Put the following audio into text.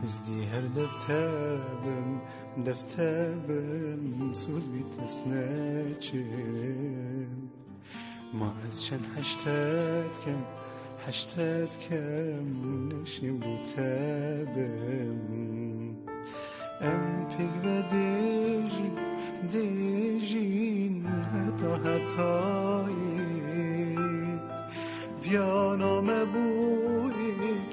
از دی هر دفترم سوز بیت نچم ما از چند هشتاد کم نشیم بوتبم ام پیگ و دیجین hatایی ویانامه بویک